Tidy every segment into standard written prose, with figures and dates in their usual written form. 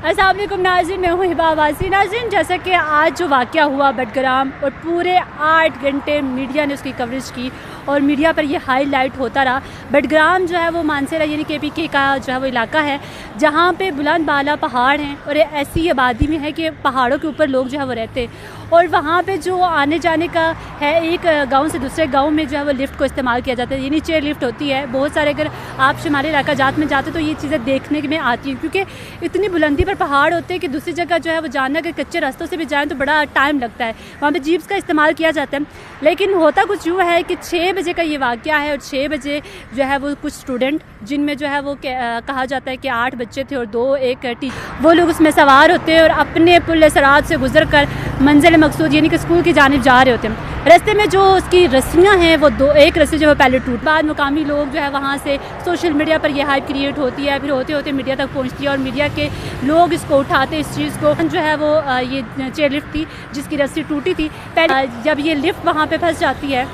السلام علیکم ناظرین، میں ہوں ہبا عباسی۔ ناظرین، جیسا کہ آج جو واقعہ ہوا بٹگرام، اور پورے 8 گھنٹے میڈیا نے اس کی کوریج کی اور میڈیا پر یہ ہائی لائٹ ہوتا رہا۔ بٹگرام جو ہے وہ مانسہرہ یعنی KPK کا جو ہے وہ علاقہ ہے، جہاں پہ بلند بالا پہاڑ ہیں اور ایسی آبادی میں ہے کہ پہاڑوں کے اوپر لوگ جو ہے وہ رہتے ہیں، اور وہاں پہ جو آنے جانے کا ہے، ایک گاؤں سے دوسرے گاؤں میں جو ہے وہ لفٹ کو استعمال کیا جاتا ہے، یعنی چیئر لفٹ ہوتی ہے۔ بہت سارے اگر آپ شمالی علاقہ جات میں جاتے تو یہ چیزیں دیکھنے میں آتی ہیں، کیونکہ اتنی بلندی پر پہاڑ ہوتے ہیں کہ دوسری جگہ جو ہے وہ جانا، اگر کچے راستوں سے بھی جائیں تو بڑا ٹائم لگتا ہے، وہاں پہ جیپس کا استعمال کیا جاتا ہے۔ لیکن ہوتا کچھ یوں ہے کہ 6 بجے کا یہ واقعہ ہے، اور 6 بجے جو ہے وہ کچھ اسٹوڈنٹ، جن میں جو ہے وہ کہا جاتا ہے کہ 8 بچے تھے اور ایک ٹیچر، وہ لوگ اس میں سوار ہوتے ہیں اور اپنے پل صراط سے گزر کر منزل مقصود یعنی کہ اسکول کی جانب جا رہے ہوتے ہیں۔ راستے میں جو اس کی رسیاں ہیں وہ ایک رسی جو ہے پہلے ٹوٹ، بعد مقامی لوگ جو ہے وہاں سے سوشل میڈیا پر یہ ہائپ کریٹ ہوتی ہے، پھر ہوتے ہوتے میڈیا تک پہنچتی ہے اور میڈیا کے لوگ اس کو اٹھاتے، اس چیز کو جو ہے وہ یہ چیئر لفٹ تھی جس کی رسی ٹوٹی تھی، پہلے جب یہ لفٹ وہاں پہ پھنس جاتی ہے،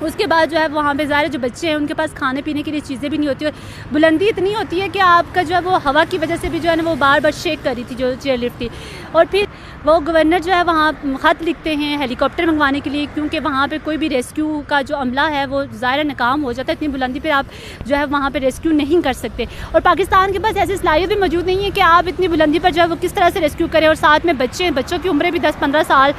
اس کے بعد جو ہے وہاں پہ ظاہر جو بچے ہیں ان کے پاس کھانے پینے کے لیے چیزیں بھی نہیں ہوتی، اور بلندی اتنی ہوتی ہے کہ آپ کا جو ہے وہ ہوا کی وجہ سے بھی جو ہے نا وہ بار بار شیک کر رہی تھی جو چیئر لفٹ تھی۔ اور پھر وہ گورنر جو ہے وہاں خط لکھتے ہیں ہیلی کاپٹر منگوانے کے لیے، کیونکہ وہاں پہ کوئی بھی ریسکیو کا جو عملہ ہے وہ ظاہر ناکام ہو جاتا ہے، اتنی بلندی پہ آپ جو ہے وہاں پہ ریسکیو نہیں کر سکتے، اور پاکستان کے پاس ایسی صلاحیت بھی موجود نہیں ہے کہ آپ اتنی بلندی پر جو ہے وہ کس طرح سے ریسکیو کریں، اور ساتھ میں بچے ہیں، بچوں کی عمریں بھی 10-15 سال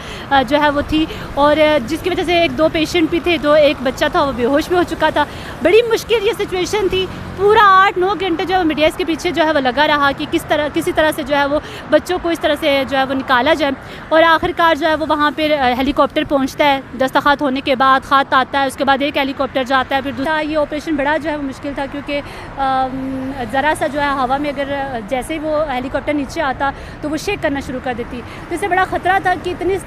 جو ہے وہ تھی، اور جس کی وجہ سے 1-2 پیشنٹ بھی تھے، ایک بچہ تھا وہ بے ہوش بھی ہو چکا تھا۔ بڑی مشکل یہ سچویشن تھی، پورا 8-9 گھنٹے جو ہے میڈیا اس کے پیچھے جو ہے وہ لگا رہا کہ کسی طرح سے جو ہے وہ بچوں کو اس طرح سے جو ہے وہ نکالا جائے، اور آخر کار جو ہے وہ وہاں پہ ہیلی کاپٹر پہنچتا ہے، دستخط ہونے کے بعد خط آتا ہے، اس کے بعد ایک ہیلی کاپٹر جاتا ہے، پھر دوسرا۔ یہ آپریشن بڑا جو ہے وہ مشکل تھا، کیونکہ ذرا سا جو ہے ہوا میں اگر جیسے ہی وہ ہیلی کاپٹر نیچے آتا تو وہ شیک کرنا شروع کر دیتی، تو اس سے بڑا خطرہ تھا کہ اتنی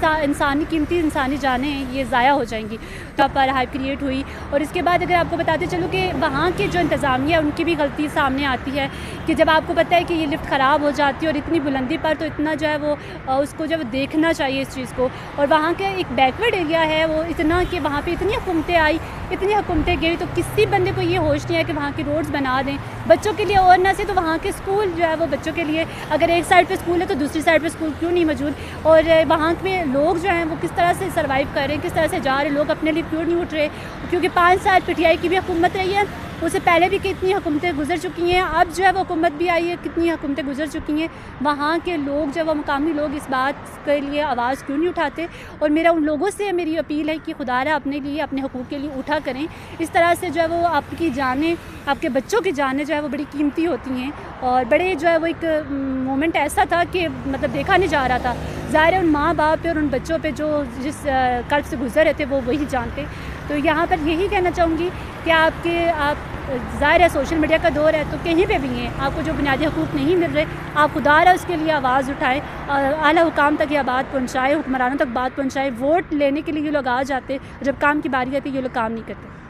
قیمتی انسانی جانیں یہ ضائع ہو جائیں گی، تو پر ہائپ کریٹ ہوئی۔ اور اس کے بعد اگر آپ کو بتاتے چلوں کہ وہاں کے جو انتظامیہ ان کی بھی غلطی سامنے آتی ہے، کہ جب آپ کو پتہ ہے کہ یہ لفٹ خراب ہو جاتی ہے اور اتنی بلندی پر، تو اتنا جو ہے وہ اس کو جو دیکھنا چاہیے اس چیز کو، اور وہاں کے ایک بیکورڈ ایریا ہے وہ اتنا کہ وہاں پہ اتنی حکومتیں آئی، اتنی حکومتیں گئی، تو کسی بندے کو یہ ہوش نہیں ہے کہ وہاں کی روڈز بنا دیں بچوں کے لیے، اور نہ سے تو وہاں کے اسکول جو ہے وہ بچوں کے لیے، اگر ایک سائڈ پہ اسکول ہے تو دوسری سائڈ پہ اسکول کیوں نہیں موجود، اور وہاں پہ لوگ جو ہیں وہ کس طرح سے سروائیو کر رہے ہیں، کس طرح سے جا رہے ہیں، لوگ اپنے لیے کیوں نہیں اٹھ رہے، کیونکہ 5 سال PTI کی بھی حکومت رہی ہے، اس سے پہلے بھی کتنی حکومتیں گزر چکی ہیں، اب جو ہے وہ حکومت بھی آئی ہے، کتنی حکومتیں گزر چکی ہیں، وہاں کے لوگ جو ہے وہ مقامی لوگ اس بات کے لیے آواز کیوں نہیں اٹھاتے، اور میرا ان لوگوں سے میری اپیل ہے کہ خدا را اپنے لیے، اپنے حقوق کے لیے اٹھا کریں، اس طرح سے جو ہے وہ آپ کی جانیں، آپ کے بچوں کی جانیں جو ہے وہ بڑی قیمتی ہوتی ہیں، اور بڑے جو ہے وہ ایک مومنٹ ایسا تھا کہ مطلب دیکھا نہیں جا رہا تھا، ظاہر ہے ان ماں باپ پہ اور ان بچوں پہ جو جس قلب سے گزر رہے تھے وہ وہی جانتے۔ تو یہاں پر یہی کہنا چاہوں گی کہ آپ ظاہر ہے سوشل میڈیا کا دور ہے، تو کہیں پہ بھی ہیں آپ کو جو بنیادی حقوق نہیں مل رہے، آپ خدا را اس کے لیے آواز اٹھائیں، اعلیٰ حکام تک یہ بات پہنچائے، حکمرانوں تک بات پہنچائے۔ ووٹ لینے کے لیے یہ لوگ آ جاتے، جب کام کی باری آتی ہے یہ لوگ کام نہیں کرتے۔